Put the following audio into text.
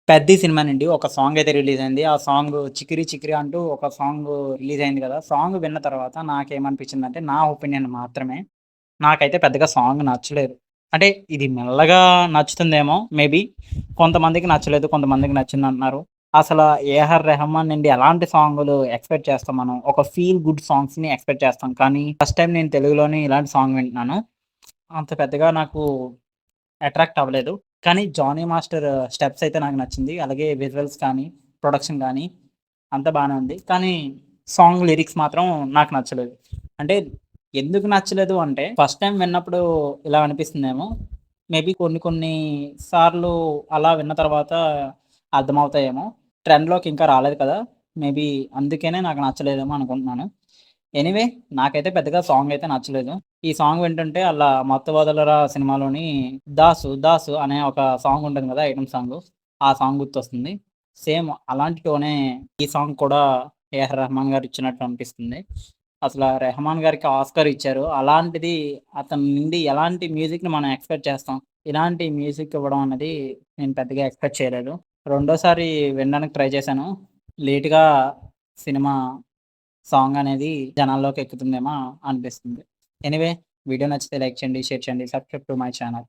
'Peddi' cinema నుండి ఒక song అయితే రిలీజ్ అయింది. ఆ సాంగ్ 'చికిరి చికిరి' అంటూ ఒక సాంగ్ రిలీజ్ అయింది కదా! సాంగ్ విన్న తర్వాత నాకేమనిపించిందంటే నా ఒపీనియన్ మాత్రమే. నాకైతే పెద్దగా సాంగ్ నచ్చలేదు. అంటే ఇది మెల్లగా నచ్చుతుందేమో మేబీ. కొంతమందికి నచ్చలేదు. కొంతమందికి నచ్చిందంటున్నారు. అసల 'ఏఆర్ రెహమాన్' నుండి ఎలాంటి సాంగులు ఎక్స్‌పెక్ట్ చేస్తాం మనం? ఒక ఫీల్ గుడ్ సాంగ్స్‌ని ఎక్స్‌పెక్ట్ చేస్తాం. కానీ ఫస్ట్ టైమ్ నేను తెలుగులోని ఇలాంటి సాంగ్ వింటున్నాను. అంత పెద్దగా నాకు అట్రాక్ట్ అవ్వలేదు. కానీ 'జానీ మాస్టర్' స్టెప్స్ అయితే నాకు నచ్చింది. అలాగే విజువల్స్ కానీ, ప్రొడక్షన్ గానీ అంతా బానే ఉంది. కానీ సాంగ్ లిరిక్స్ మాత్రం నాకు నచ్చలేదు. అంటే ఎందుకు నచ్చలేదు అంటే ఫస్ట్ టైమ్ విన్నప్పుడు ఇలా అనిపిస్తుందేమో. మేబీ కొన్ని కొన్ని సార్లు అలా విన్న తర్వాత అర్థమవుతాయేమో. ట్రెండ్‌లోకి ఇంకా రాలేదు కదా! మేబీ అందుకనే నాకు నచ్చలేదేమో అనుకుంటున్నాను. ఎనీవే నాకైతే పెద్దగా సాంగ్ అయితే నచ్చలేదు. ఈ సాంగ్ వింటుంటే అలా 'మత్తు వదలరా' సినిమాలోని 'దాసు దాసు' అనే ఒక సాంగ్ ఉంటుంది కదా! Item song. ఆ సాంగ్ గుర్తొస్తుంది. సేమ్ అలాంటి టోనే ఈ సాంగ్ కూడా ఏఆర్ రెహమాన్ గారు ఇచ్చినట్టు అనిపిస్తుంది. అసల రెహమాన్ గారికి ఆస్కార్ ఇచ్చారు. అలాంటిది అతని నుండి ఎలాంటి మ్యూజిక్‌ని మనం ఎక్స్‌పెక్ట్ చేస్తాం. ఇలాంటి మ్యూజిక్ ఇవ్వడం అన్నది నేను పెద్దగా ఎక్స్‌పెక్ట్ చేయలేదు. రెండోసారి వినడానికి ట్రై చేశాను. లేట్‌గా సినిమా సాంగ్ అనేది జనాల్లోకి ఎక్కుతుందేమో అనిపిస్తుంది. ఎనీవే వీడియో నచ్చితే లైక్ చేయండి, షేర్ చేయండి, సబ్స్క్రైబ్ టు మై ఛానల్.